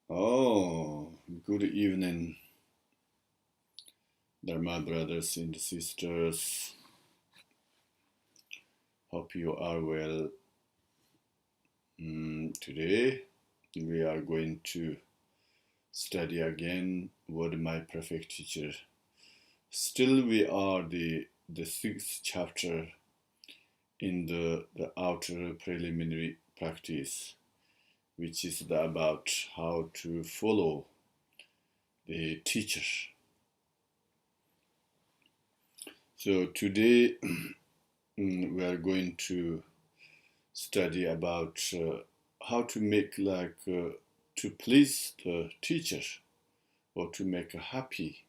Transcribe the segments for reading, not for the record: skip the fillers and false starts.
Oh, good evening, Dharma brothers and sisters. Hope you are well. Today we are going to study again Word My Perfect Teacher. Still, we are the sixth chapter in the outer preliminary practice, which is about how to follow the teacher. So today we are going to study about how to make to please the teacher or to make her happy,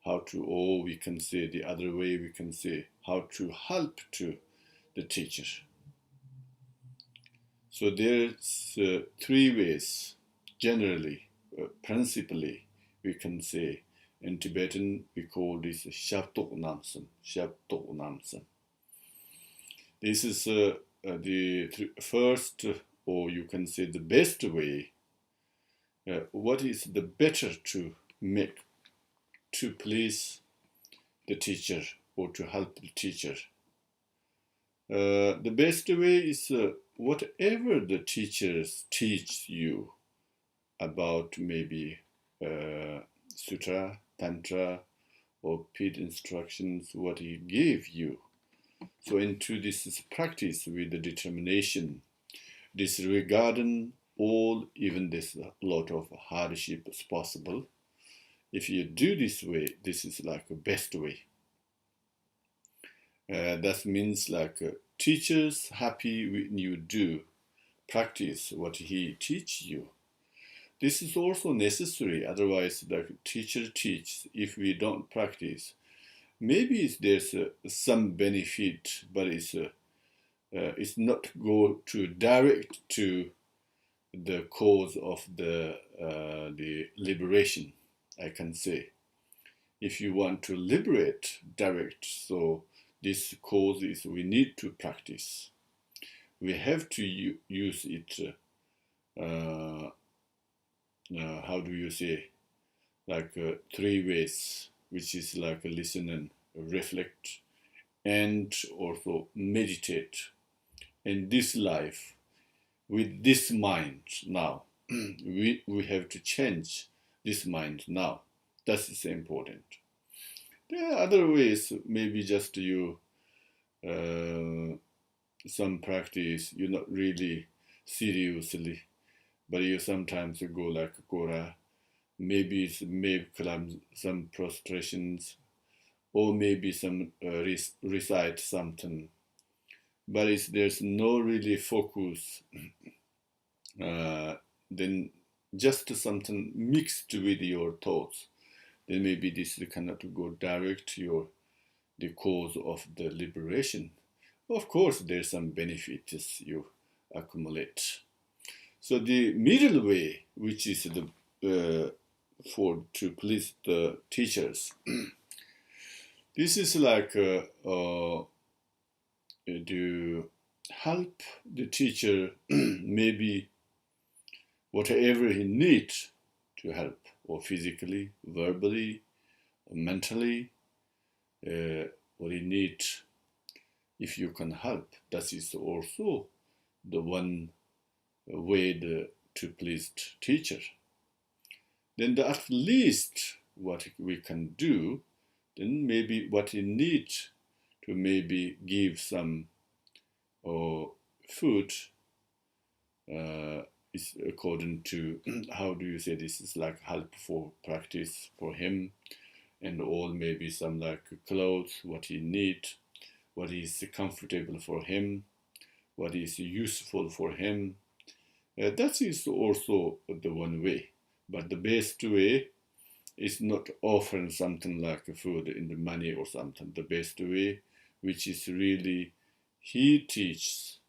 how to, or we can say the other way, we can say how to help to the teacher. So there's three ways generally, principally we can say. In Tibetan we call this Shabtok Namsam. Shabtok Namsam. This is the first, or you can say the best way. What is the better to make to please the teacher or to help the teacher? The best way is whatever the teachers teach you about maybe sutra, tantra, or PID instructions, what he gave you. So into this practice with the determination, disregarding all, even this lot of hardship is possible. If you do this way, this is like the best way. That means teachers happy when you do practice what he teach you. This is also necessary. Otherwise, the teacher teaches. If we don't practice, maybe there's some benefit, but it's not go to direct to the cause of the liberation. I can say, if you want to liberate, direct. So this cause is we need to practice. We have to use it. How do you say? Three ways, which is like listen and reflect, and also meditate. In this life, with this mind now, we have to change this mind now. That is important. There are other ways, maybe just you, some practice, you're not really seriously, but you sometimes go like Gora, maybe some prostrations, or maybe some recite something, but there's no really focus, then just something mixed with your thoughts, then maybe this cannot go direct to the cause of the liberation. Of course, there's some benefits you accumulate. So the middle way, which is for to please the teachers, this is to help the teacher maybe whatever he needs to help, or physically, verbally, or mentally, what he needs. If you can help, that is also the one way to please teacher. Then at least what we can do, then maybe what you need to maybe give some food is according to how do you say, this is like helpful practice for him, and all maybe some like clothes, what he need, what is comfortable for him, what is useful for him. That is also the one way. But the best way is not offering something like food in the money or something. The best way, which is really he teaches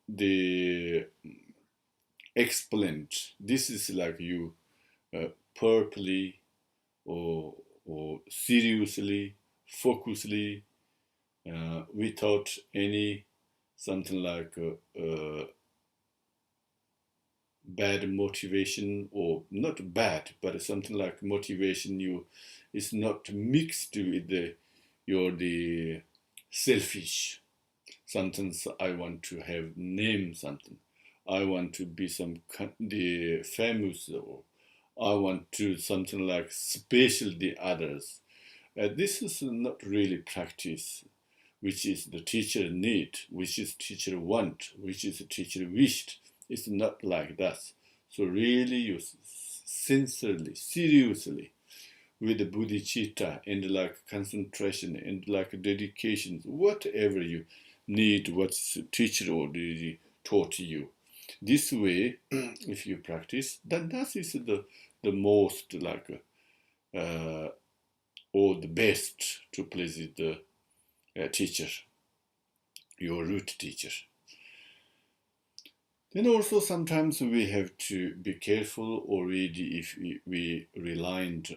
the explained. This is like you purposely or seriously, focusedly, without any something like bad motivation, or not bad, but something like motivation you is not mixed with the selfish. Sometimes I want to have name something. I want to be the famous, or I want to something like special the others. This is not really practice, which is the teacher need, which is teacher want, which is the teacher wished. It's not like that. So really, you sincerely, seriously, with the bodhicitta and like concentration and like dedication, whatever you need, what teacher already taught you. This way, if you practice, then that is the most like or the best to please the teacher, your root teacher. Then also sometimes we have to be careful already if we relied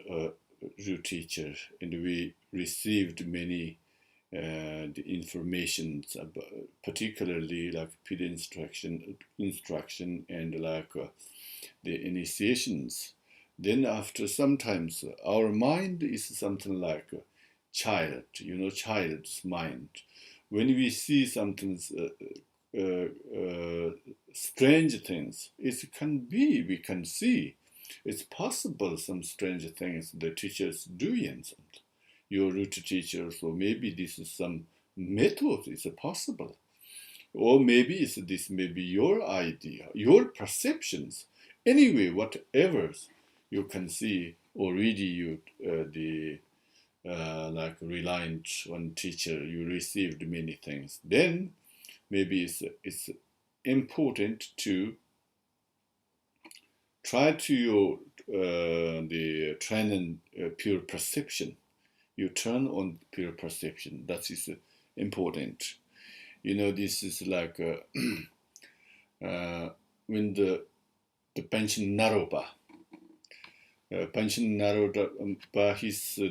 root teacher and we received many the informations about, particularly like PID instruction and like the initiations. Then after sometimes our mind is something like a child, child's mind. When we see something strange things, we can see. It's possible some strange things the teachers doing something. Your root teacher, so maybe this is some method, it's possible. Or maybe this may be your idea, your perceptions. Anyway, whatever you can see already, like reliant on teacher, you received many things. Then maybe it's important to try to the train in pure perception. You turn on pure perception. That is important. This is like when the Panchen Naropa, Panchen Naropa,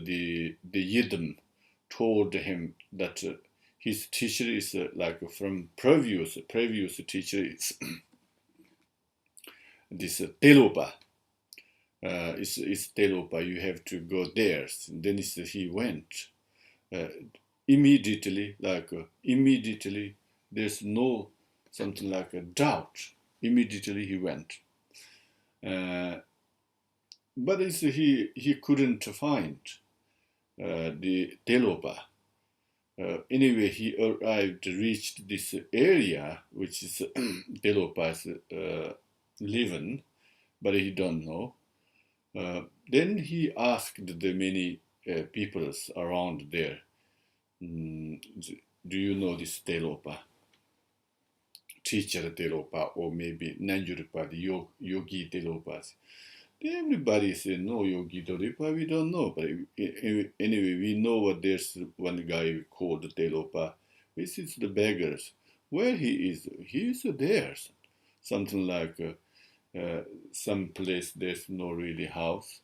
the Yidam told him that his teacher is like from previous teacher is this Telopa. Is Telopa. You have to go there. Then he went immediately. There's no something like a doubt. Immediately he went. But he couldn't find the Telopa. Anyway, he reached this area which is Telopa's living, but he don't know. Then he asked the many peoples around there, do you know this Telopa? Teacher Telopa, or maybe Nanjurupa, the Yogi Telopas. Everybody said, no, Yogi Telopa, we don't know. But anyway, we know what there's one guy called Telopa. This is the beggars. Where he is there. Something like some place there's no really house.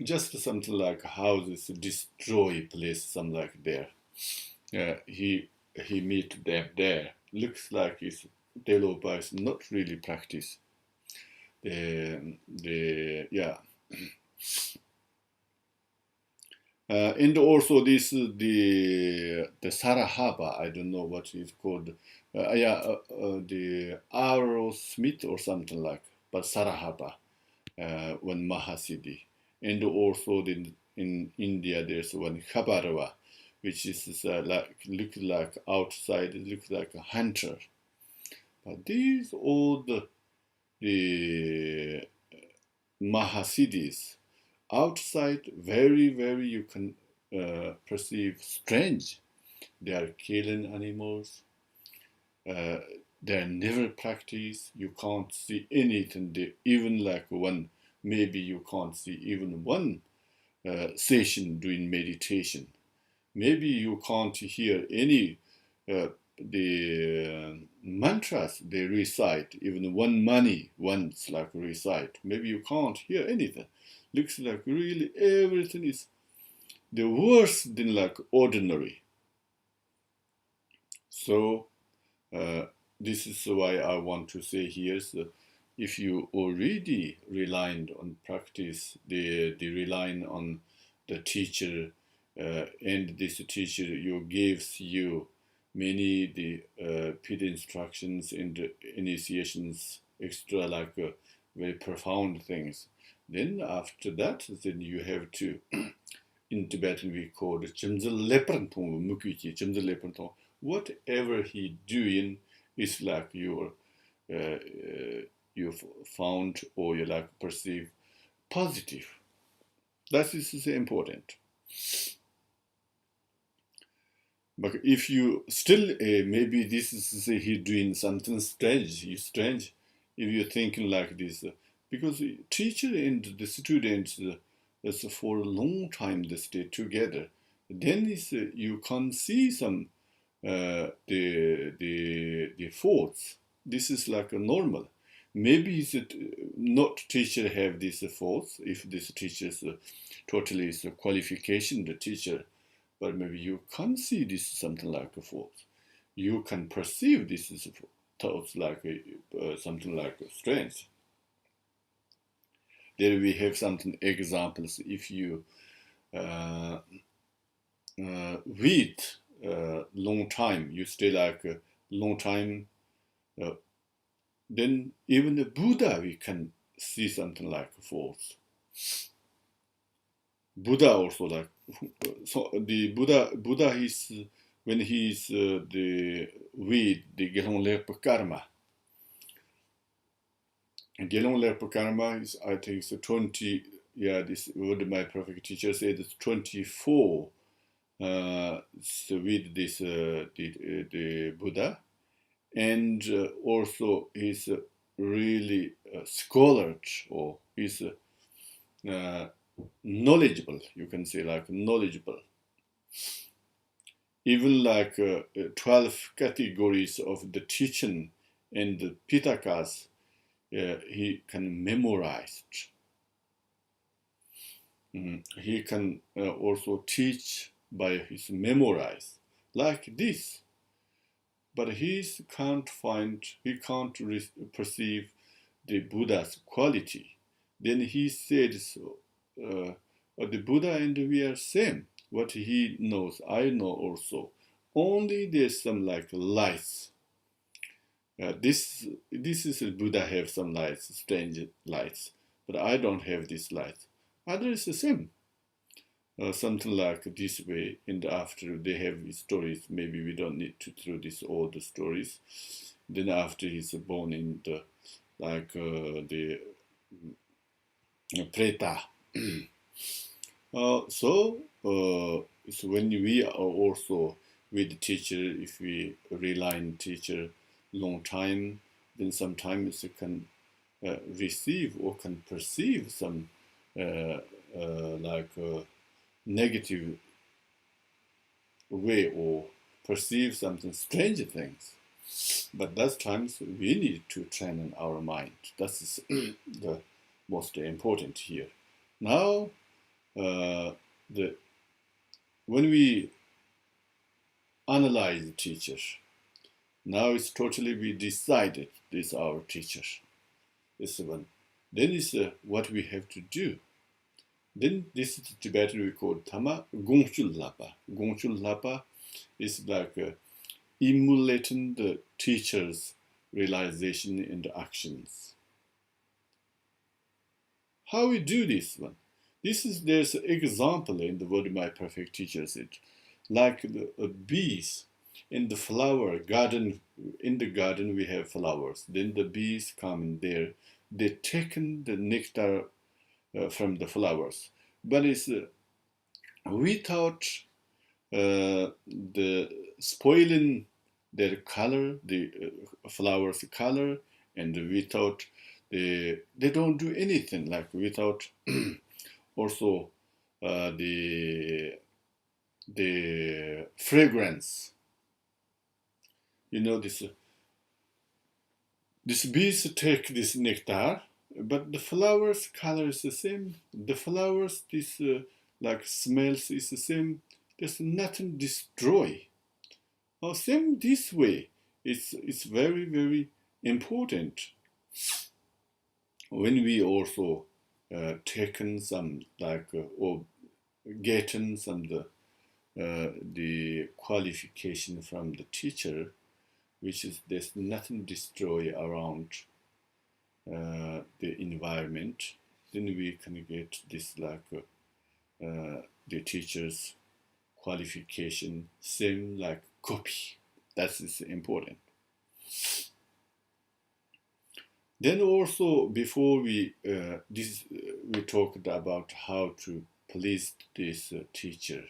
Just something like houses destroy place, something like there. He meet them there. Looks like Telopa is not really practice. Yeah. And also this the Sarahaba, I don't know what it's called. The Arrow Smith or something like, but Sarahaba, one Mahasiddhi. And also in India there's one Khabarwa, which is looks like outside, it looks like a hunter. But these all the Mahasiddhis outside, very, very you can perceive strange. They are killing animals. They never practice. You can't see anything. Even like one, maybe you can't see even one session doing meditation. Maybe you can't hear any the mantras they recite, even one money once like recite. Maybe you can't hear anything. Looks like really everything is the worse than like ordinary. So this is why I want to say here, if you already relied on practice, the relying on the teacher, and this teacher gives you many PID instructions and initiations, extra very profound things. Then after that, then you have to, in Tibetan we call it whatever he doing is like uh, you found or you perceive positive. That is important. But if you still maybe this is he doing something strange, if you're thinking like this, because the teacher and the students for a long time they stay together, then you can see some the faults. This is like a normal. Maybe is it not teacher have these faults if this teacher is totally is a qualification the teacher, but maybe you can't see this something like a fault. You can perceive this is thoughts like something like strange. There we have something examples. If you wait long time, you stay like a long time, then even the Buddha we can see something like false. Buddha also like so the Buddha is when he's the with the Gelong Lerpa Karma. And Gelong Lerpa Karma is I think it's 20. Yeah, this what my perfect teacher said. It's 24. So with this the Buddha, and also he's really scholar or he's knowledgeable. You can say like knowledgeable. Even like 12 categories of the teaching and the Pitakas, he can memorize. He can also teach by his memorize like this, but he can't perceive the Buddha's quality. Then he said, so, the Buddha and we are same. What he knows, I know also. Only there's some like lights. This is Buddha have some lights, strange lights, but I don't have this light. Others the same. Something like this way, and after they have stories, maybe we don't need to throw this all the stories. Then after he's born in the the Preta. So when we are also with the teacher, if we rely on teacher long time, then sometimes you can receive or can perceive some negative way or perceive something strange things. But that times we need to train our mind. That is the most important here. Now, when we analyze the teacher, now it's totally we decided this is our teacher. This one. Then is what we have to do. Then this is Tibetan we call Tama Gongchul Lapa. Gongchul Lapa is like emulating the teacher's realization and actions. How we do this one? There's an example in the word my perfect teacher said, like the bees in the flower garden. In the garden we have flowers. Then the bees come in there. They take the nectar from the flowers, but it's without the spoiling their color, the flowers' color, and without they don't do anything like without also the fragrance. You know this bees take this nectar, but the flowers' color is the same. The flowers, this like smells is the same. There's nothing destroy. Or same this way. It's very very important. when we also taken some or getting some the qualification from the teacher, which is there's nothing destroy around the environment, then we can get this the teacher's qualification same like copy. That is important. Then also before we we talked about how to please this teacher,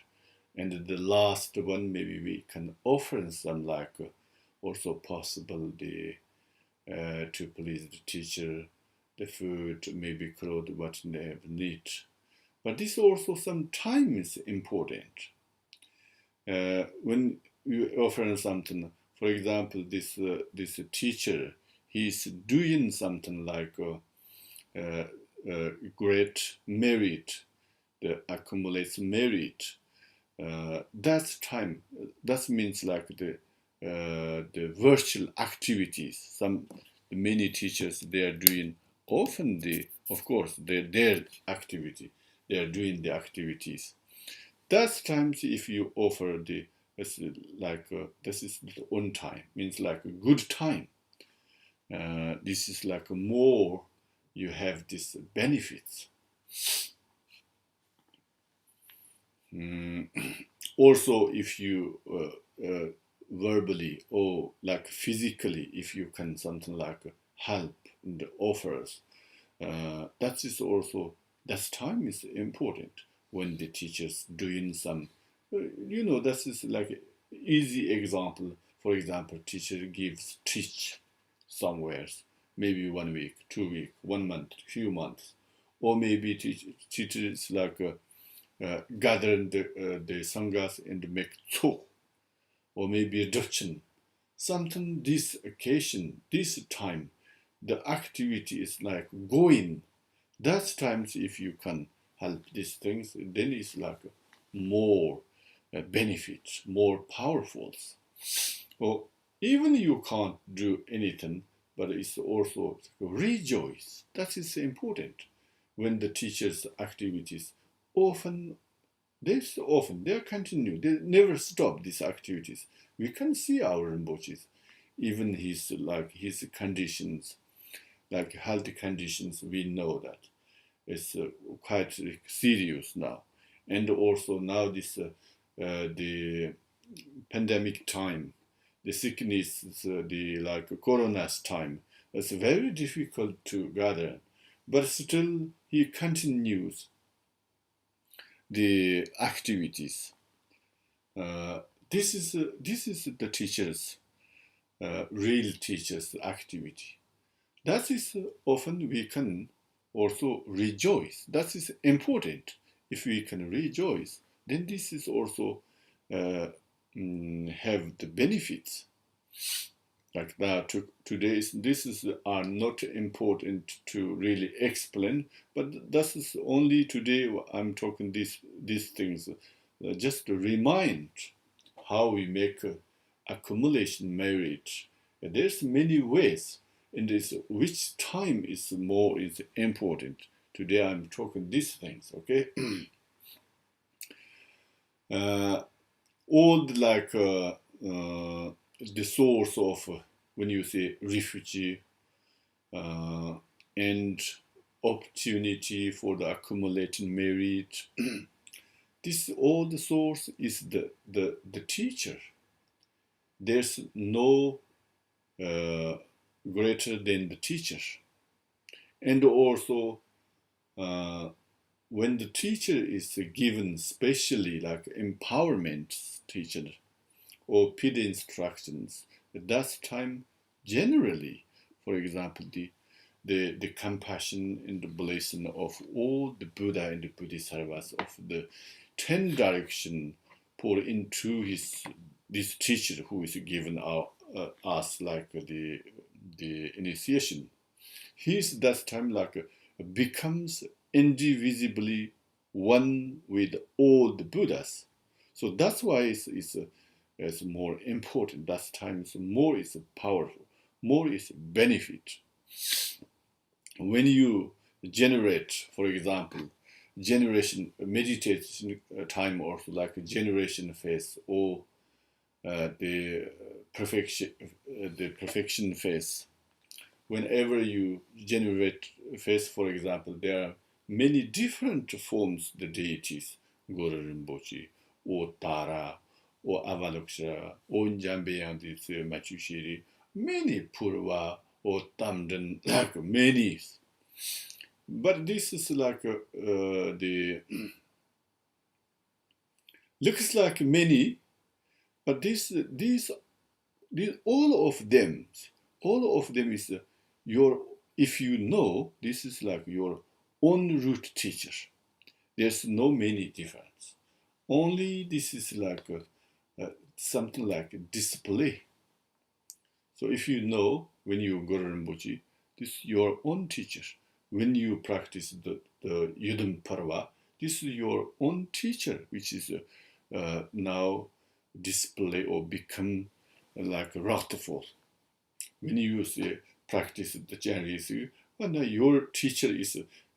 and the last one maybe we can offer some also possible the to please the teacher, the food, maybe clothes, what they have need. But this also some time is important. When you offer something, for example, this teacher, he's doing something great merit, the accumulates merit. That's time. That means like the virtual activities. Many teachers they are doing often of course their activity. They are doing the activities. That's times if you offer this is the on time means like a good time. This is like more you have this benefits. Also, if you verbally or like physically, if you can something like help and offers, that is also that time is important when the teachers doing some, that is like easy example. For example, teacher gives teach somewhere, maybe 1 week, 2 week, 1 month, few months, or maybe teachers like gather the sanghas and make cho, or maybe a dochin. Something this occasion, this time, the activity is like going. That's times if you can help these things, then it's like more benefits, more powerful. Well, even you can't do anything, but it's also rejoice. That is important. When the teacher's activities often they continue. They never stop these activities. We can see our Rinpoches, even his conditions, like health conditions. We know that it's quite serious now, and also now the pandemic time, the sickness, the like corona's time. It's very difficult to gather, but still he continues the activities. This is the teacher's real teacher's activity. That is often we can also rejoice. That is important. If we can rejoice, then this is also have the benefits. Like that today, are not important to really explain, but that is only today I'm talking these things, just to remind how we make accumulation merit. There's many ways, and this which time is more is important. Today I'm talking these things, okay? All the source of when you say refugee and opportunity for the accumulating merit. This all the source is the teacher. There's no greater than the teacher. And also when the teacher is given specially like empowerment teacher or paid instructions, at that time generally, for example, the compassion and the blessing of all the Buddha and the Bodhisattvas of the 10 direction pour into this teacher who is given us like the initiation. He's that time like becomes indivisibly one with all the Buddhas. So that's why it's more important. That time more is powerful, more is benefit. when you generate, for example, generation meditation time, also like a generation phase, or the perfection phase. Whenever you generate phase, for example, there are many different forms the deities, Guru Rinpoche, or Tara, or Avalokshara, or Njambeyan, this Machushiri, many Purva, or Tamden, like many. But this is like the looks like many, but these all of them is your. If you know, this is like your own root teacher. There's no many difference. Only this is like something like a display. So if you know when you go to Rinpoche, this is your own teacher. When you practice the Yudam Parva, this is your own teacher, which is now display or become like wrathful. When you say practice the Chinese, and your teacher is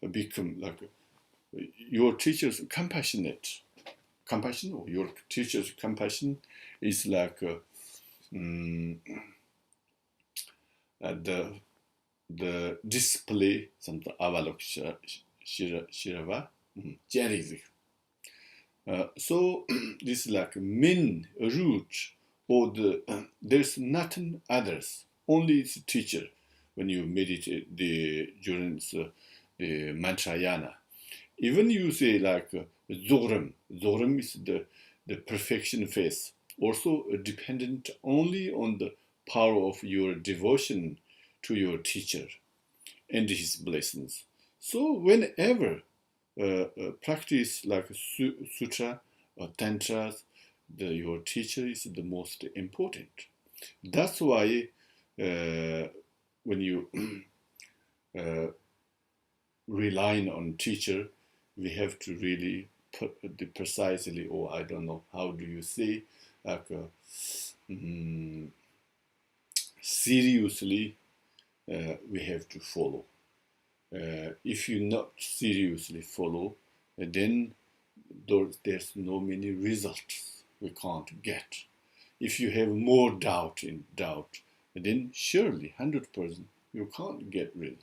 become like your teacher's compassionate. Compassion, or your teacher's compassion is like the display something avalok shirava jerizik. So this is like main root, or there's nothing others. Only it's teacher. When you meditate during the mantrayana, even you say like zoram is the perfection phase. Also dependent only on the power of your devotion to your teacher and his blessings. So whenever practice like sutra or tantras, your teacher is the most important. That's why when you relying on teacher, we have to really put the precisely, or I don't know how do you say, like seriously, we have to follow. If you not seriously follow, then there's no many results we can't get. If you have more doubt, then surely 100% you can't get result.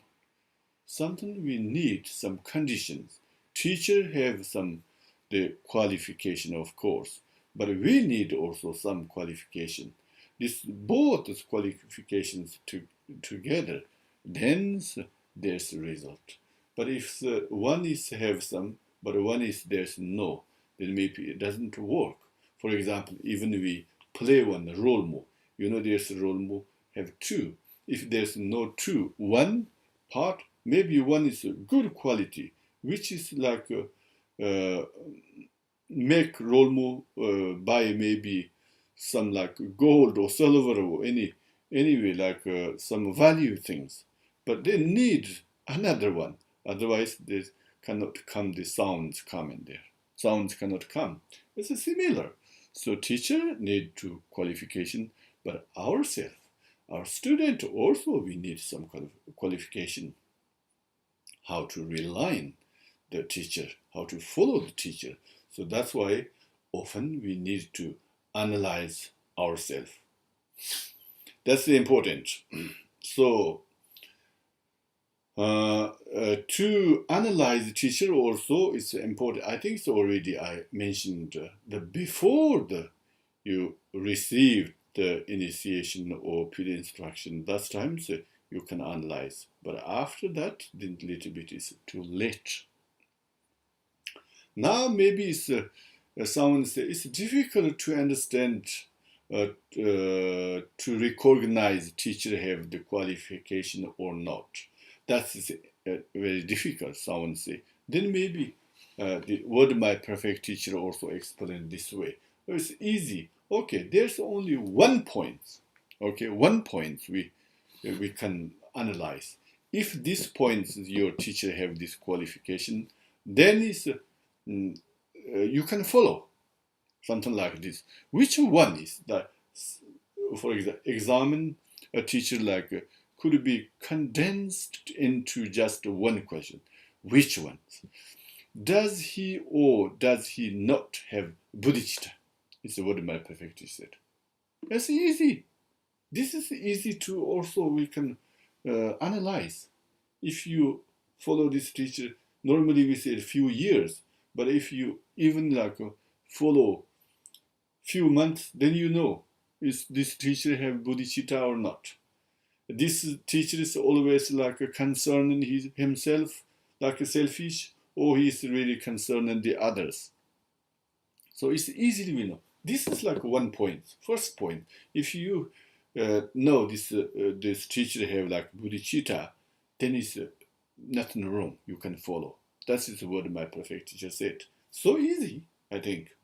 Something we need some conditions. Teacher have the qualification, of course, but we need also some qualification. This both qualifications together, then there's a result. But if one is have some, but one is there's no, then maybe it doesn't work. For example, even we play one role mo, there's a role mo have two. If there's no two, one part, maybe one is a good quality, which is like make role mo by maybe some like gold or silver or anyway like some value things, but they need another one. Otherwise, there cannot come the sounds come in there. Sounds cannot come. It's similar. So teacher need to qualification, but ourselves, our student also we need some qualification. How to rely on the teacher, how to follow the teacher. So that's why often we need to analyze ourselves. That's important. So to analyze the teacher also is important. I think it's already I mentioned before you receive the initiation or PD instruction, that times you can analyze. But after that, then a little bit is too late. Now maybe someone say it's difficult to understand, to recognize teacher have the qualification or not. That's very difficult, someone say. Then maybe the word my perfect teacher also explained this way. It's easy. Okay, there's only 1 point. Okay, 1 point we can analyze. If this point your teacher have this qualification, then you can follow something like this. Which one is that? For example, examine a teacher like could be condensed into just one question. Which ones? Does he or does he not have bodhicitta? It's what my prefecture said. That's easy. This is easy to also we can analyze. If you follow this teacher, normally we say a few years, but if you even follow few months, then you know is this teacher have bodhicitta or not. This teacher is always concerning himself, selfish, or he is really concerning the others. So it's easily we know. This is one point. First point, if you know this teacher have bodhicitta, then it's nothing wrong. You can follow. That is what my perfect teacher said. So easy, I think.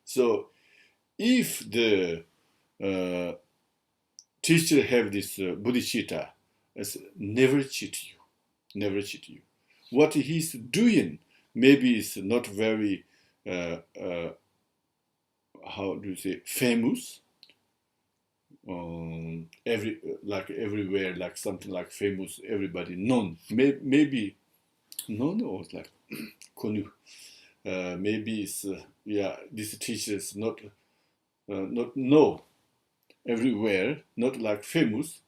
So if the teacher have this bodhicitta, never cheat you, never cheat you. What he's doing maybe is not very how do you say famous. Everywhere, something famous, everybody known. Maybe known or konu. Maybe it's this teacher is not know everywhere, not famous,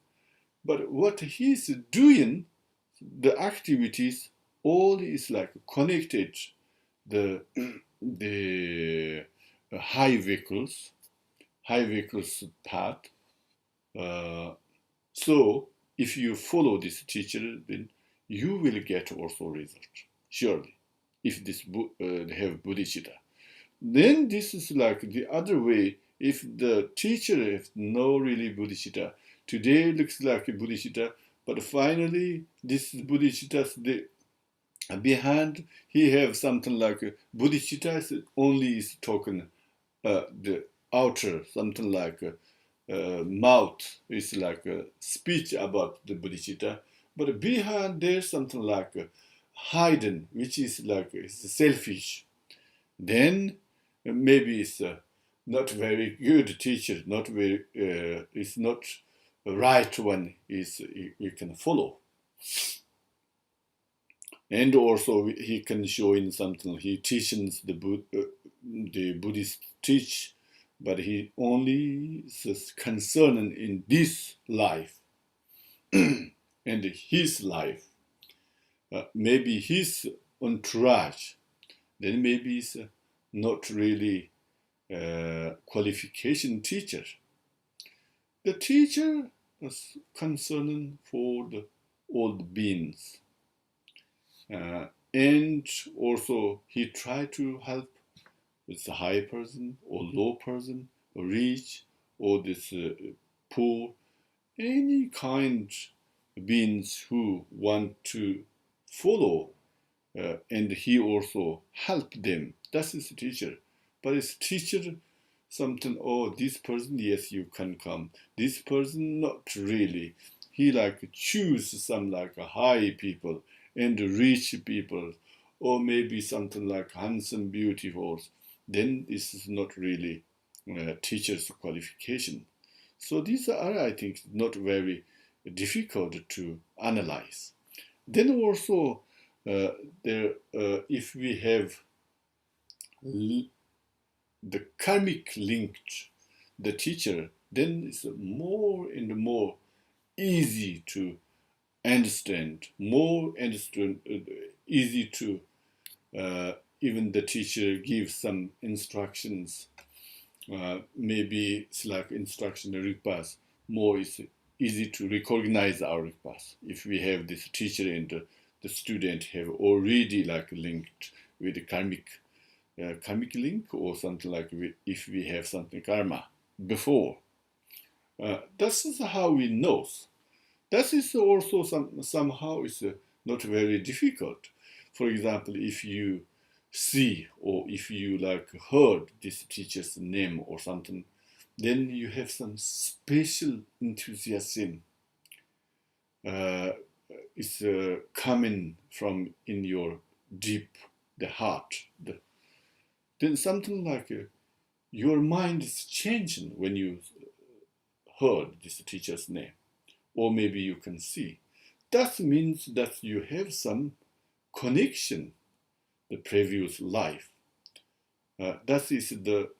but what he's doing, the activities, all is connected the high vehicles path. So if you follow this teacher, then you will get also result, surely, if this have bodhicitta. Then this is the other way. If the teacher has no really bodhicitta, today looks like a bodhicitta, but finally this bodhicitta behind he have something bodhicitta only is token the outer, something mouth is a speech about the bodhicitta, but behind there's something hidden, which is it's selfish. Then maybe it's not very good teacher, not very it's not right one is we can follow. And also he can show in something he teaches the Buddhist teach, but he only is concerned in this life and his life. Maybe his entourage, then maybe it's not really qualification teacher. The teacher is concerned for the old beings. And also he tried to help with the high person or low person, or rich, or this poor, any kind of beings who want to follow, and he also help them. That's his teacher. But his teacher, something, oh, this person, yes, you can come. This person, not really. He choose some high people and rich people, or maybe something handsome, beautiful. Then this is not really teacher's qualification. So these are, I think, not very difficult to analyze. Then also, if we have the karmic linked the teacher, then it's more and more easy to understand, easy to even the teacher gives some instructions. Maybe it's instruction rikpas. More is easy to recognize our rikpas if we have this teacher and the student have already linked with the karmic link, or something if we have something karma before. This is how we know. That is also somehow is not very difficult. For example, if you see or if you heard this teacher's name or something, then you have some special enthusiasm. It's coming from in your deep, the heart. Then something your mind is changing when you heard this teacher's name. or maybe you can see. That means that you have some connection, the previous life. That is the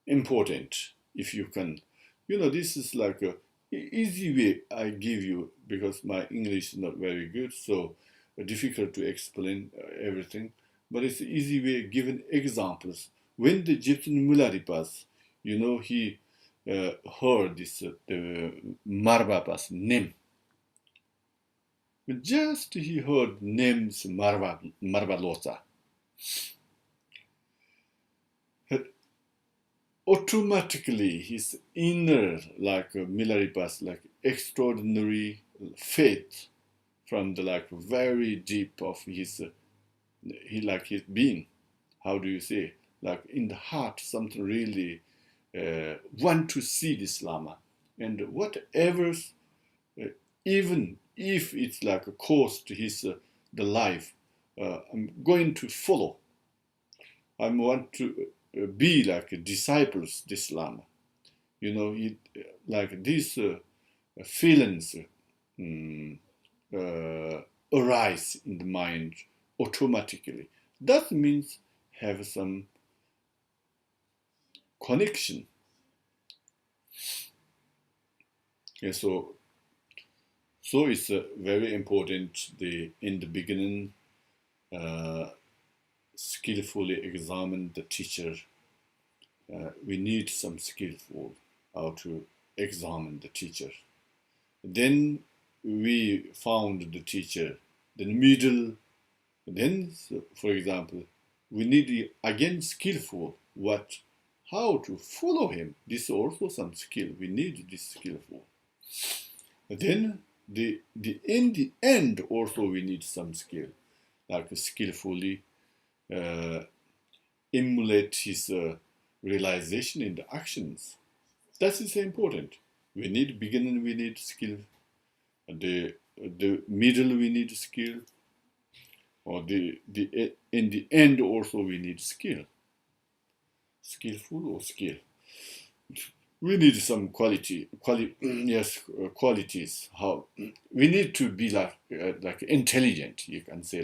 important. If you can, this is like a easy way I give you, because my English is not very good, so difficult to explain everything. But it's an easy way given examples. When the Egyptian Mularipas, he heard this the Marvapas name. Just he heard names Marvalosa. Automatically his inner Milaripas extraordinary faith from the very deep of his his being. How do you say? In the heart, something really want to see this Lama, and whatever, even if it's a cost to his the life, I'm going to follow. I want to be disciples this Lama. He, these feelings arise in the mind automatically. That means have some connection. Yeah, so it's very important in the beginning skillfully examine the teacher. We need some skillful how to examine the teacher. Then we found the teacher. Then middle. Then, for example, we need again skillful how to follow him. This is also some skill. We need this skillful. Then in the end also we need some skill, skillfully emulate his realization in the actions. That is important. We need beginning, we need skill. The middle we need skill. Or in the end also we need skill. Skillful or skill. We need some qualities. How we need to be like intelligent. You can say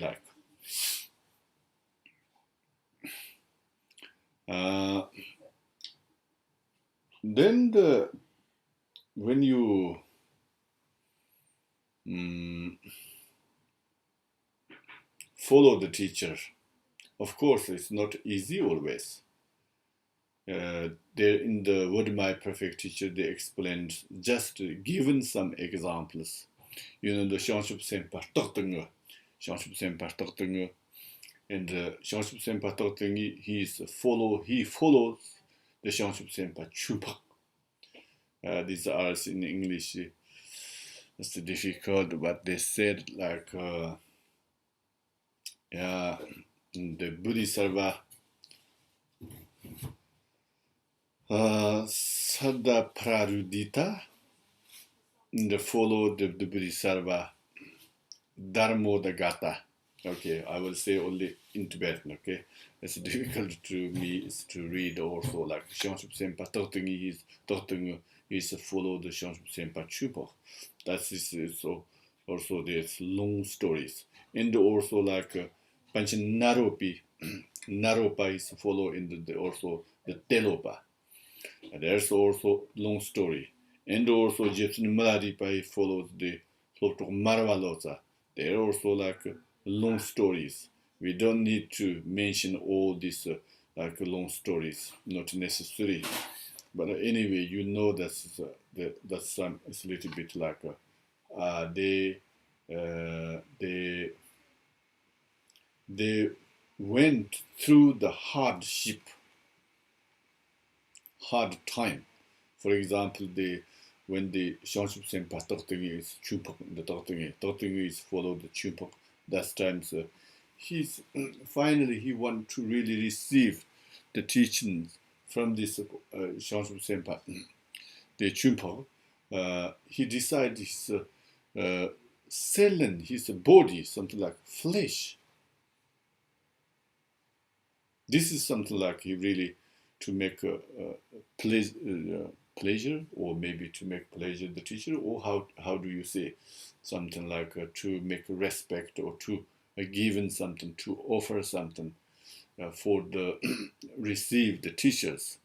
then when you follow the teacher, of course it's not easy always. There in the Word My Perfect Teacher, they explained, just given some examples. The Shangshup Senpa Toktunga, and Shangshup Senpa Toktungi, he follows the Shangshup Senpa Chupak. These are in English. It's difficult, but they said the Bodhisattva Sada Prarudita, and follow the Bodhisattva Dharmodagata. Okay, I will say only in Tibetan, okay? It's difficult to me is to read also, Shangshup Senpa Toktungu is follow the Shangshup Senpa Chupo. That is also there's long stories. And also Panchen Naropa is follow in also the Telopa. And there's also long story. And also Egyptian Maladipa follows the sort of Marvalosa. They're also long stories. We don't need to mention all these long stories, not necessary. But anyway, that's it's a little bit they went through the hard time. For example, when the Shangshup Senpa Toktungi is Chupak, the Toktungi is follow the Chupak. That time, finally he want to really receive the teachings from this Shangshup Senpa, the Chupak. He decided selling his body, something like flesh. This is something he really to make a pleasure, or maybe to make pleasure the teacher, or how do you say something like to make respect, or to given something, to offer something for the receive the teachers.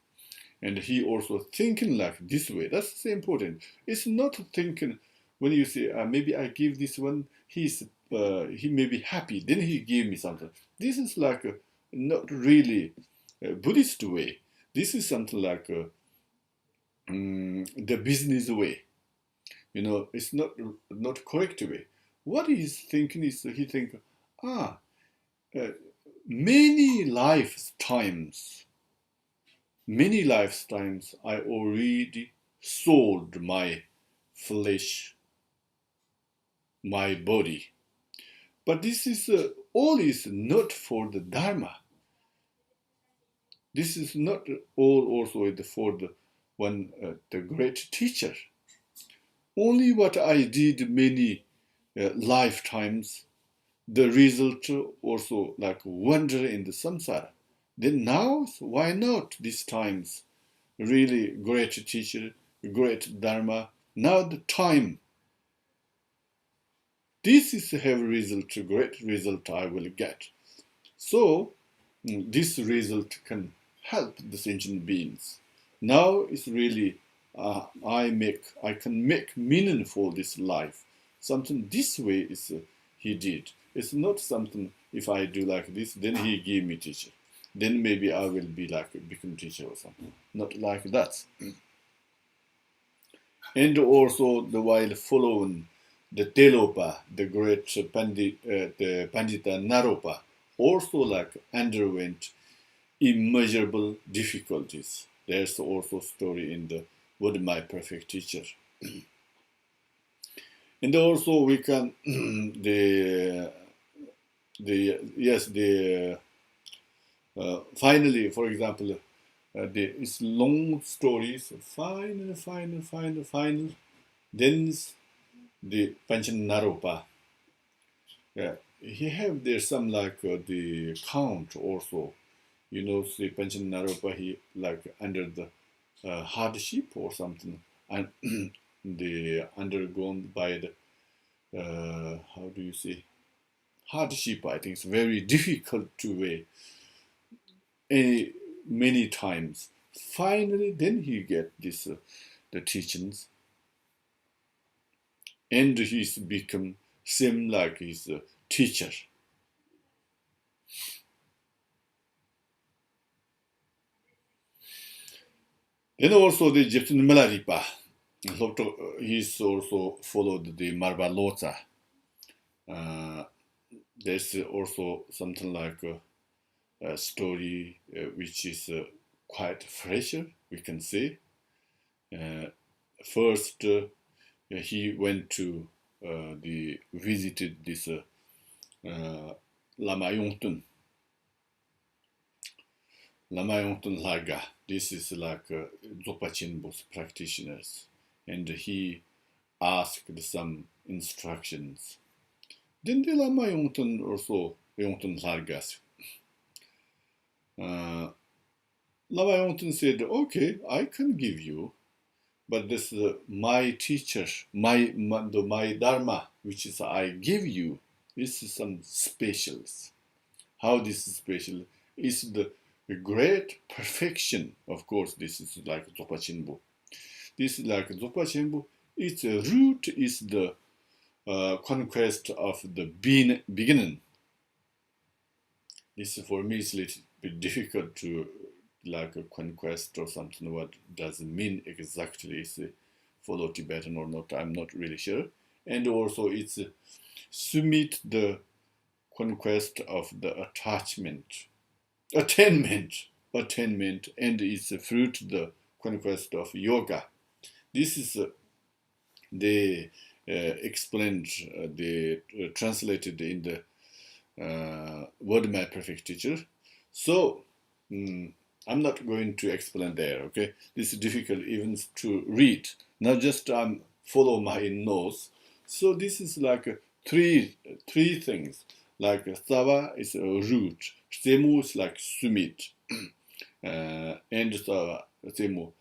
And he also thinking like this way. That's so important. It's not thinking when you say maybe I give this one, he may be happy, then he give me something. This is like not really a Buddhist way. This is something like the business way. It's not correct way. What he's thinking is he think, uh, many lifetimes, I already sold my flesh, my body. But this is all is not for the Dharma. This is not all also for the one the great teacher. Only what I did many lifetimes, the result also like wander in the samsara. Then now, why not these times? Really great teacher, great Dharma. Now the time. This is have result, great result I will get. So this result can help the sentient beings. Now it's really I can make meaningful this life. Something this way is he did. It's not something if I do like this, then he gave me teacher. Then maybe I will be like become teacher or something. Not like that. And also the while following the Telopa, the great the Pandita Naropa, also like underwent immeasurable difficulties. There's also story in the What My Perfect Teacher. And also we can finally, for example, it's long stories. Final. Then the Panchen Naropa. Yeah, he have there some like the count also. The Panchen Naropa, he like under the hardship or something, and the undergone by the how do you say hardship. I think it's very difficult to weigh many times. Finally, then he get this the teachings, and he's become same like his teacher. Then also the Jepsen Melaripa. He's also followed the Marbalota. There's also something like a story which is quite fresher, we can say. First, he went to visited this Lama Yongtun. Lama Yongtun Laga. This is like Dzogpa Chenpo's practitioners. And he asked some instructions. Then the Lama Yongtun also, Yongtun Largas. Lama Yongtun said, okay, I can give you, but this is my teacher, my Dharma, which is I give you, this is some specials. How this is special is the great perfection. Of course, this is like Dzogpa Chenpo. This is like Dzogpa Chenpo. Its root is the conquest of the beginning. This for me is a little bit difficult to like a conquest or something. What does it mean exactly? Is it follow Tibetan or not? I'm not really sure. And also it's submit the conquest of the attainment, and it's a fruit the conquest of yoga. This is they explained, they translated in the Word My Perfect Teacher. So I'm not going to explain there. Okay, this is difficult even to read. Not just follow my nose. So this is like three things. Like Sava is a root, Semu is like summit, and Sava, Semu,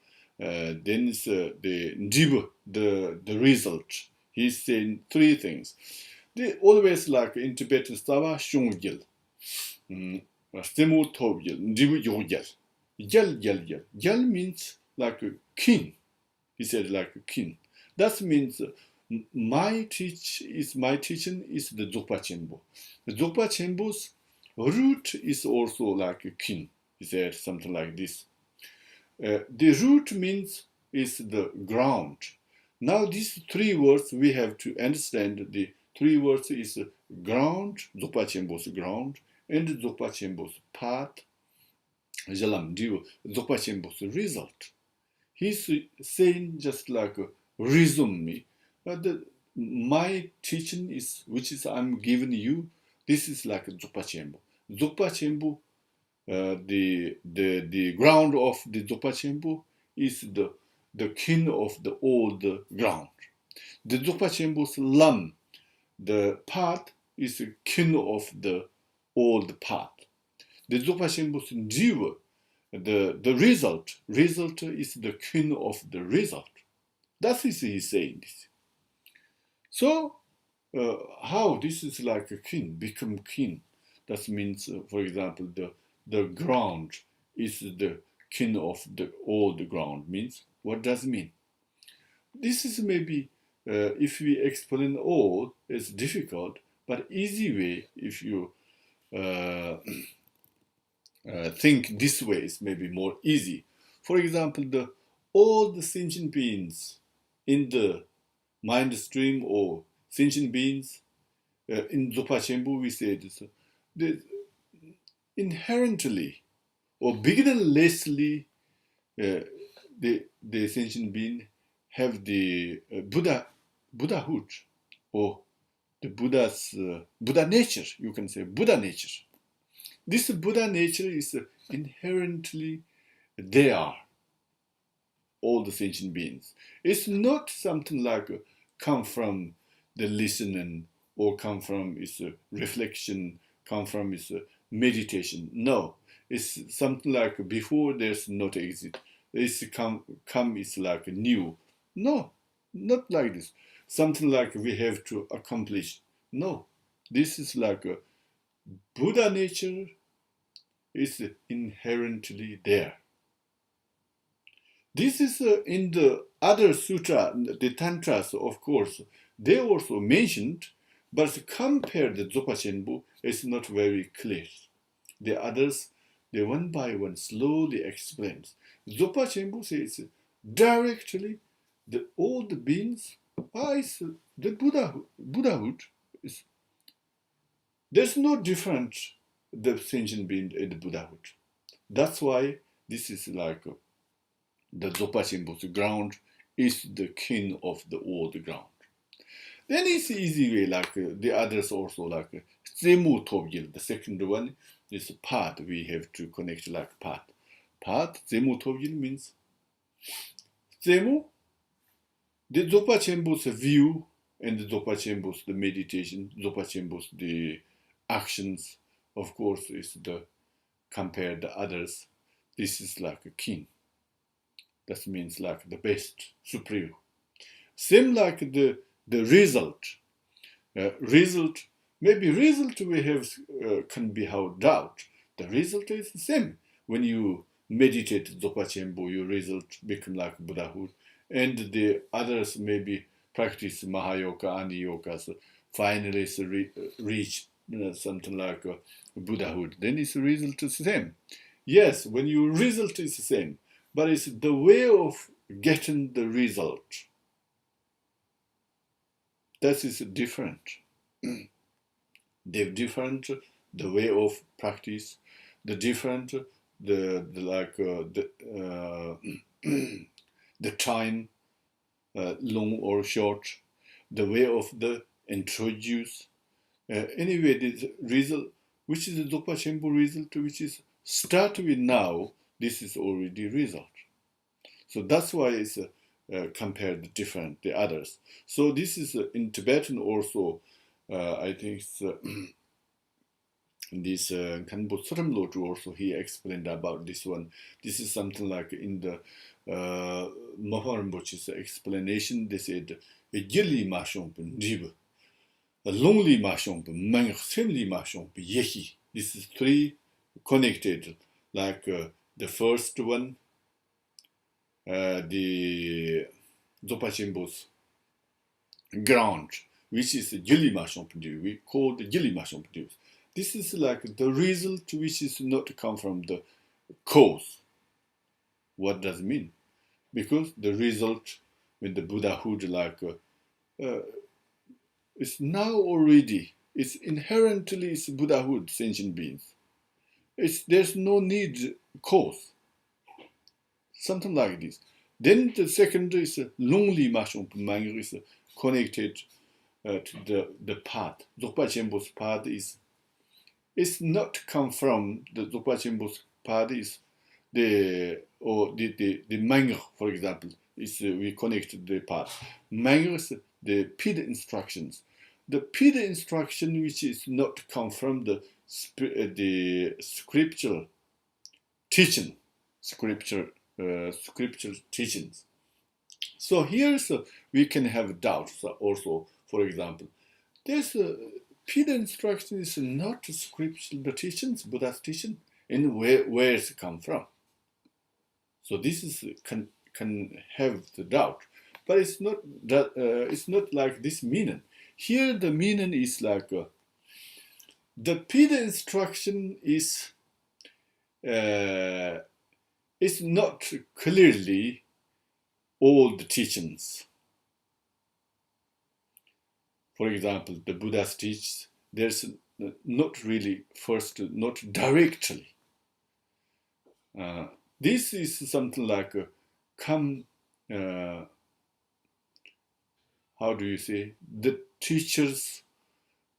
then is the Ndibu, the result. He's saying three things. They always like in Tibetan stava shungil, stimu tobgil, Ndibu yogil. Yel. Yel means like a king. He said like a king. That means my teaching is the Dzogpa Chenpo. The Dzogpa Chenpo's root is also like a king. He said something like this. The root means is the ground. Now these three words we have to understand. The three words is ground, Dzogpa Chenpo's ground, and Dzogpa Chenpo's path, Jalam Diu, Dzogpa Chenpo's result. He's saying just like resume me. My teaching is which is I'm giving you. This is like Dzogpa Chenpo. Dzogpa Chenpo, the ground of the Dzogpa Chenpo is the king of the old ground. The Dzogpa Chenpo's lam, the path is the king of the old path. The Dzogpa Chenpo's jiva, the result is the king of the result. That is he saying this. So how this is like a king, become king. That means, for example, the ground is the king of the old ground. Means what does it mean? This is maybe if we explain all, it's difficult, but easy way if you think this way is maybe more easy. For example, all the sentient beings in the mind stream or sentient beings in Dzogpa Chenpo we say this, inherently or beginnerlessly the sentient being have the Buddhahood or the Buddha's Buddha nature, you can say Buddha nature. This Buddha nature is inherently there, all the sentient beings. It's not something like come from the listening or come from its reflection, come from its meditation. No, it's something like before there's not exist. It's come is like new. No, not like this. Something like we have to accomplish. No, this is like a Buddha nature is inherently there. This is in the other sutra, the tantras, of course, they also mentioned, but compared to Dzogpa Chenpo, it's not very clear. The others, they one by one slowly explains. Dzogpa Chenpo says directly, all the beings is the Buddhahood. There's no difference the sentient being and the Buddhahood. That's why this is like the Dzogpa Chenpo's ground is the king of the old ground. Then it's easy way, like the others also, like Zemu Tobgil, the second one is path. We have to connect like path. Path, Zemu Tobgil means Zemu, the Dzogpa Chenpo's view and the Dzogpa Chenpo's the meditation, Dzogpa Chenpo's the actions, of course, is the compared to others. This is like a king. That means like the best, supreme. Same like the result. Maybe result we have can be how doubt. The result is the same. When you meditate Dzogpa Chenpo, your result become like Buddhahood. And the others maybe practice Mahayoga, Ani Yoga, so finally reach something like Buddhahood. Then its result is the same. Yes, when your result is the same, but it's the way of getting the result. That is different. They're different. The way of practice, the different, the time, long or short, the way of the introduce. Anyway, the result, which is the Dzogpa Chenpo result, which is start with now. This is already result. So that's why it's compared different the others. So this is in Tibetan also. I think it's this Kanpo Tsaram also he explained about this one. This is something like in the Maharambochi's explanation. They said a gilly mashomp jib, a lonely mashomp, mang simli mashomp yehi. This is three connected. Like the first one, the Zopachimbo's ground, which is gilly mashomp. We call the gilly mashomp. This is like the result which is not come from the cause. What does it mean? Because the result with the Buddhahood, like it's now already, it's inherently it's Buddhahood, sentient beings. There's no need cause. Something like this. Then the second is lonely mashomp mangu is connected to the path. Dzogpa Chenpo's path is it's not come from the Dzogpa Chenpo's path is the mangu, for example, is we connect the path. Mangu is the PID instructions. The PID instruction which is not come from the scriptural teaching, scriptural teachings. So here we can have doubts also. For example, there's PID instruction is not scriptural teachings, Buddha's teaching, and where it's come from. So this is can have the doubt, but it's not that it's not like this meaning. Here the meaning is like the PID instruction is not clearly all the teachings. For example, the Buddha's teaches there's not really first, not directly. This is something like how do you say, the teacher's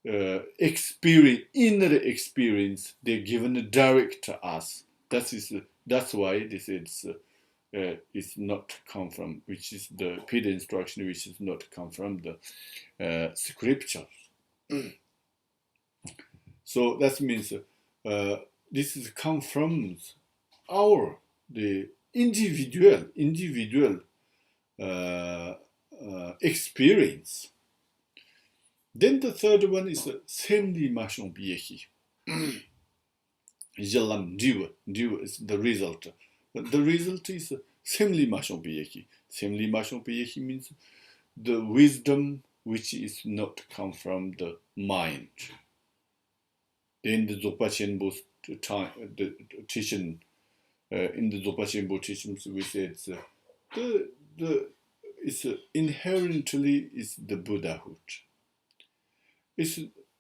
experience, inner experience, they're given direct to us. That's why this is it's not come from, which is the PID instruction, which is not come from the scriptures. So that means this is come from the individual experience. Then the third one is semli mashon biehi. Jalam diwa is the result. The result is semli mashon biehi. Semli mashon biehi means the wisdom which is not come from the mind. Then the Dzogpa Chenpo's the teaching in the Dzogpa Chenpo teachings, we said it's inherently is the Buddhahood.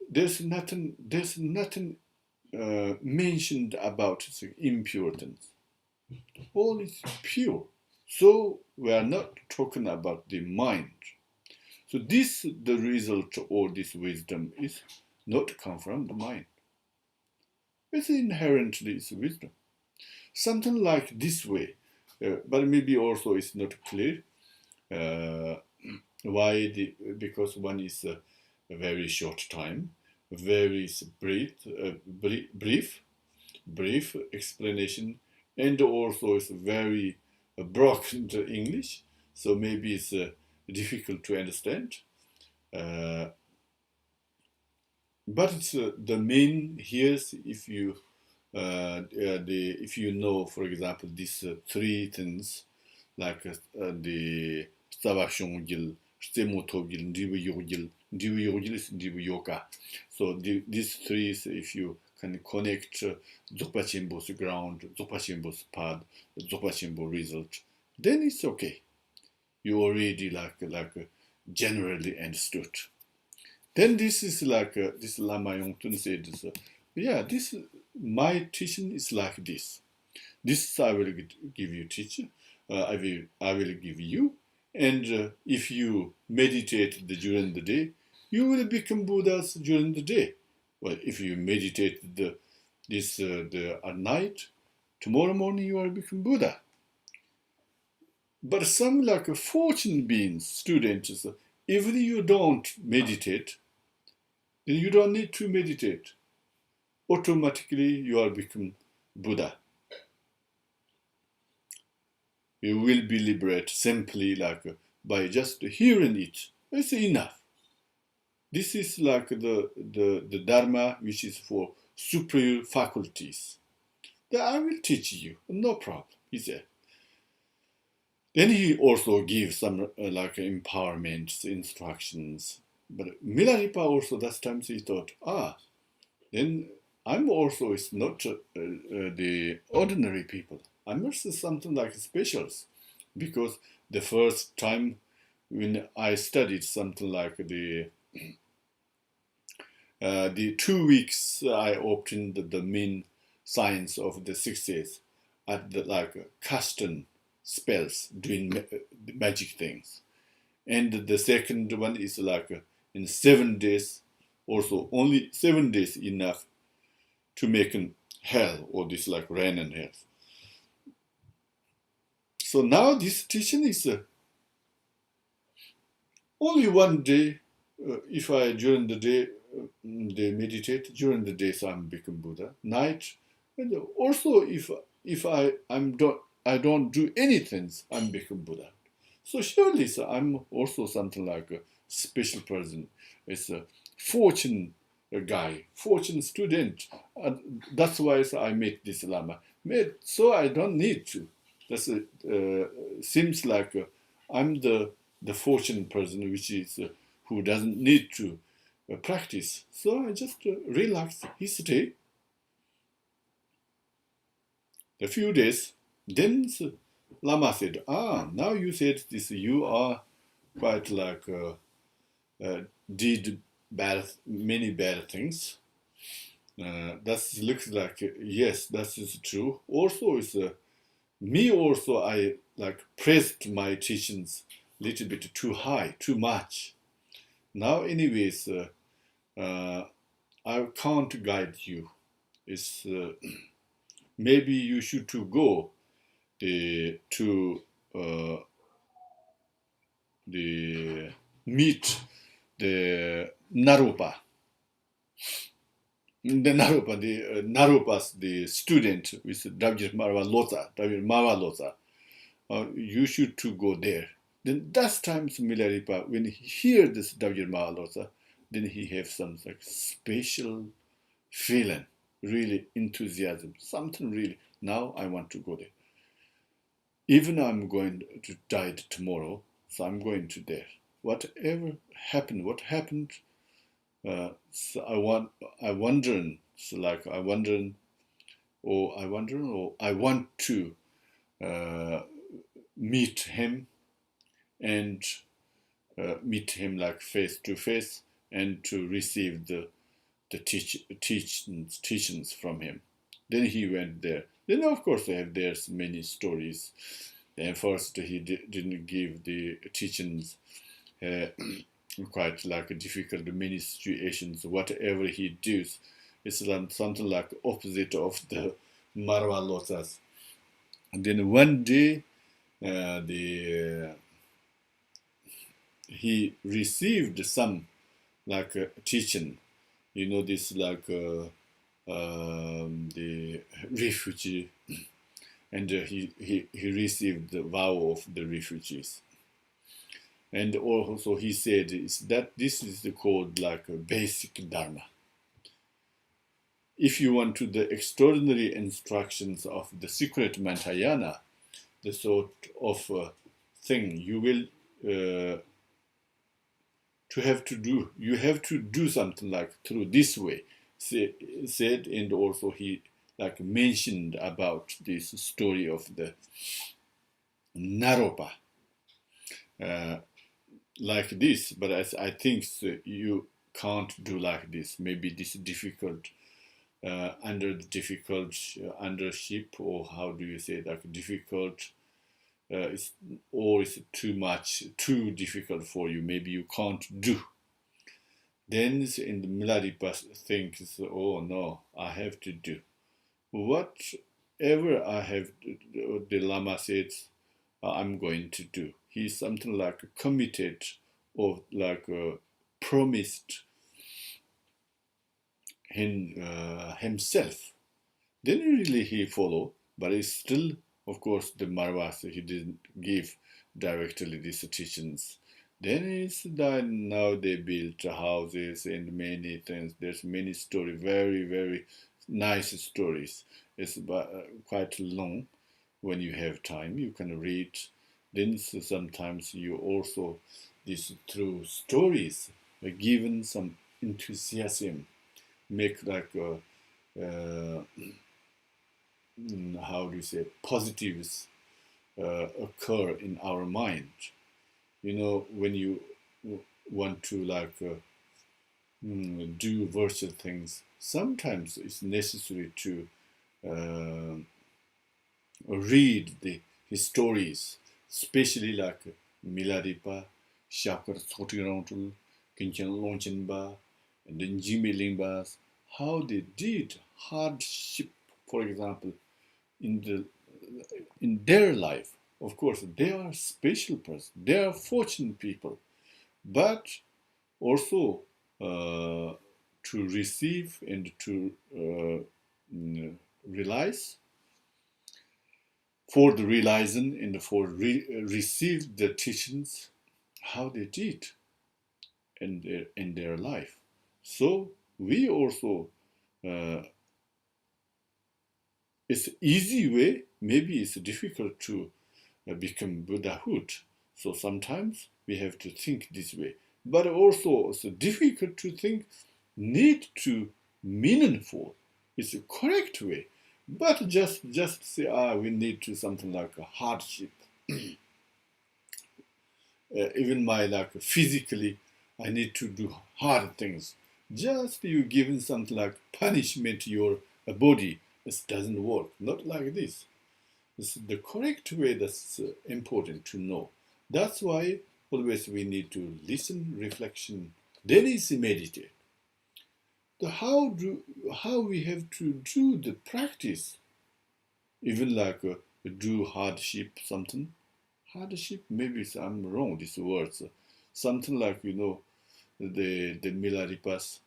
There's nothing mentioned about its impurity. All is pure. So we are not talking about the mind. So the result or this wisdom is not come from the mind. It's inherently is wisdom. Something like this way, but maybe also it's not clear. Why? Because one is a very short time, very brief explanation, and also it's very broken English, so maybe it's difficult to understand. But it's the main here is if you know, for example, these three things like the Savashongil, Stemotogil, Ndivu is Ndivu Yoga. So these three, if you can connect Dzogpa Chenpo's ground, Dzogpa Chenpo's path, Dzogpa Chenpo result, then it's okay. You already like generally understood. Then this is like this Lama Yongtun said, this my teaching is like this. This I will give you, teacher. I will give you, and if you meditate during the day, you will become Buddhas during the day. Well, if you meditate at night, tomorrow morning you will become Buddha. But some like fortune beings, students, if you don't meditate, then you don't need to meditate. automatically you are become Buddha. You will be liberated simply by just hearing it. It's enough. This is like the Dharma which is for superior faculties. That I will teach you, no problem, he said. Then he also gives some empowerment instructions. But Milarepa also that time he thought, then I'm also is not the ordinary people. I'm also something like specials, because the first time when I studied something like the 2 weeks I obtained the main science of the sixes at the custom spells doing magic things, and the second one is in 7 days, also only 7 days enough to make an hell or this like rain and hell. So now this teaching is only one day. If I during the day they meditate during the day, so I'm become Buddha. Night, and also if I don't do anything, I'm become Buddha. So surely, so I'm also something like a special person. It's a fortune guy, fortune student. That's why so I met this Lama. So I don't need to. That's seems like I'm the fortune person, which is who doesn't need to practice. So I just relax. He stay a few days. Then Lama said, now you said this, you are quite like did many bad things. That looks like yes, that is true. Also, it's me. Also, I like pressed my teachings a little bit too high, too much. Now, anyways, I can't guide you. It's maybe you should to go to the meet the Naropa. The Naropa's the student with W. Marva you should to go there. Then that time Milarepa, when he hear this W. Marva then he have some like special feeling, really enthusiasm, something really. Now I want to go there. Even I'm going to die tomorrow, so I'm going to there. Whatever happened, what happened? So I wondering, so like I want to meet him and meet him like face to face and to receive the teachings from him. Then he went there. Then of course there's many stories. And first he didn't give the teachings. Quite like difficult, many situations. Whatever he does, it's something like opposite of the Marwa Lotus. And then one day, he received some like teaching. You know this like the refugee, and he received the vow of the refugees. And also he said is that this is called like a basic dharma. If you want to the extraordinary instructions of the secret Mahayana, the sort of thing you will you have to do something like through this way. Said, and also he like mentioned about this story of the Naropa. Like this, but I think so you can't do like this. Maybe this is difficult under the difficult undership, or how do you say that? Difficult, or is it too much, too difficult for you? Maybe you can't do. Then in the Milarepa thinks, oh no, I have to do whatever I have. The Lama says, I'm going to do. He's something like committed or like promised himself. Then really he follow, but it's still, of course, the Marwas, he didn't give directly these teachings. Then it's that now they built houses and many things. There's many stories, very, very nice stories. It's quite long. When you have time, you can read. Then sometimes you also, this through stories, given some enthusiasm, make like how do you say, positives occur in our mind. You know, when you want to like do virtual things, sometimes it's necessary to uh, read the stories, especially like Miladipa, Shakar Sotirantul, Kinchan Lonchenba, and then Jimmy Limbas, how they did hardship, for example, in their life. Of course, they are special persons, they are fortunate people, but also to receive and to realize, for the realizing and for receive the teachings, how they did in their life. So we also, uh, it's easy way, maybe it's difficult to become Buddhahood. So sometimes we have to think this way. But also it's difficult to think, need to meaningful. It's a correct way. But just say, we need to something like a hardship. Even my like physically, I need to do hard things. Just you giving something like punishment to your body, this doesn't work. Not like this. This is the correct way that's important to know. That's why always we need to listen, reflection, then is meditate. The how we have to do the practice, even like do hardship something. Hardship, maybe I'm wrong, these words. Something like, the Milaripas,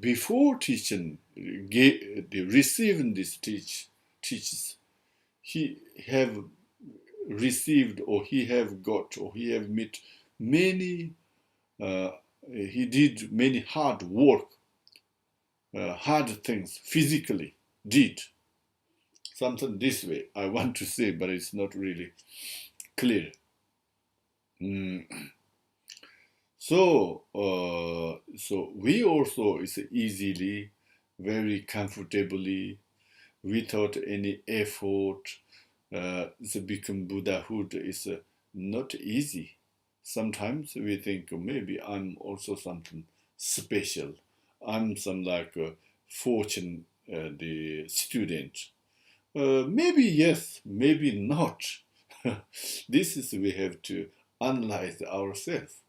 before teaching, the receiving this teaches, he have received or he have got or he have met many, uh, he did many hard work, hard things physically, did. Something this way I want to say, but it's not really clear. Mm. So we also is easily, very comfortably, without any effort. The become Buddhahood is not easy. Sometimes we think maybe I'm also something special. I'm some like fortune, the student. Maybe yes, maybe not. This is we have to analyze ourselves.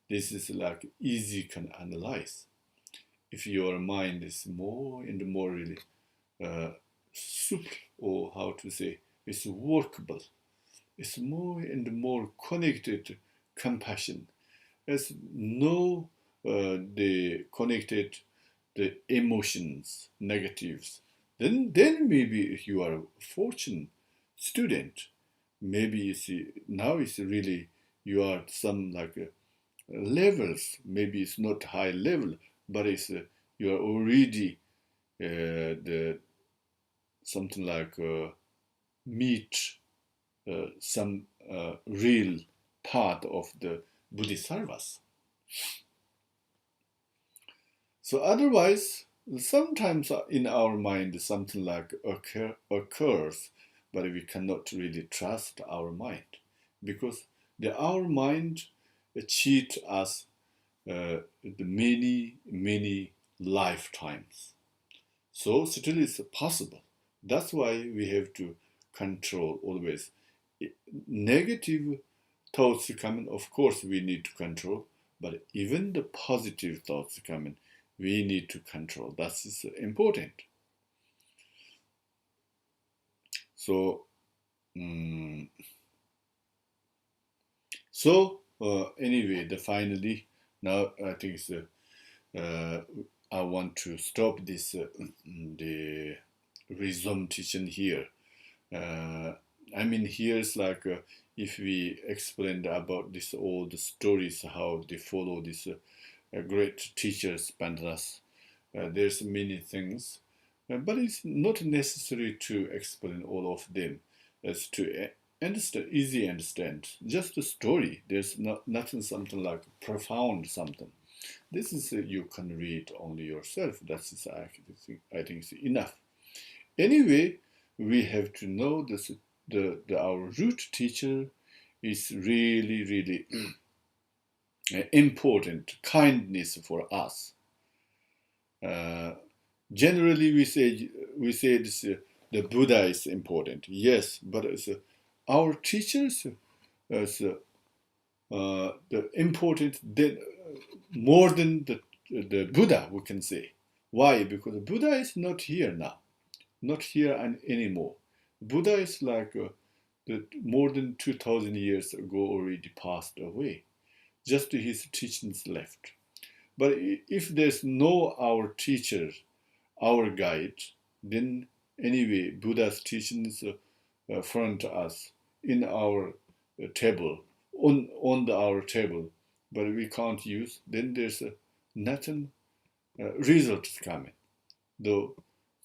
This is like easy can analyze. If your mind is more and more really super, or how to say, it's workable. It's more and more connected to compassion. As no the connected the emotions, negatives. Then maybe if you are a fortunate student, maybe now it's really you are some like levels. Maybe it's not high level, but it's you are already the something like meet some real part of the bodhisattvas. So otherwise, sometimes in our mind something like occurs, but we cannot really trust our mind because our mind cheat us the many lifetimes. So still it's possible. That's why we have to control always. Negative thoughts coming, of course we need to control, but even the positive thoughts coming, we need to control. That is important. So, um, anyway, finally, now I think it's I want to stop this the resume teaching here. I mean, here's like if we explained about this all the stories how they follow this great teachers Pandras. There's many things, but it's not necessary to explain all of them. It's to understand, easy understand. Just a story. There's nothing something like profound something. This is you can read only yourself. That's I think is enough. Anyway, we have to know this. Our root teacher is really really important kindness for us. Uh, Generally, we say this, the Buddha is important. Yes, but our teachers is the important more than the Buddha. We can say why, because the Buddha is not here now, not here anymore. Buddha is like more than 2,000 years ago already passed away. Just his teachings left. But if there's no our teacher, our guide, then anyway, Buddha's teachings front us in our table, on our table, but we can't use, then there's nothing results coming. Though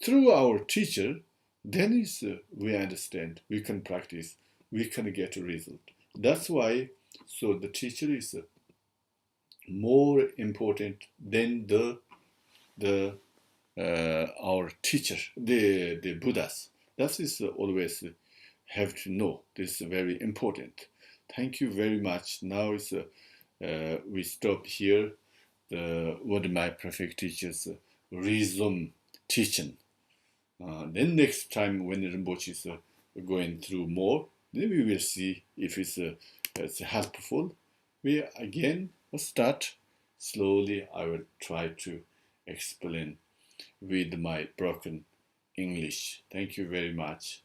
through our teacher, then is we understand, we can practice, we can get a result. That's why, so the teacher is more important than the our teacher, the Buddhas. That is always have to know. This is very important. Thank you very much. Now is we stop here. What my perfect teachers resume teaching. Then next time when Rinpoche is going through more, then we will see if it's helpful. We again start slowly. I will try to explain with my broken English. Thank you very much.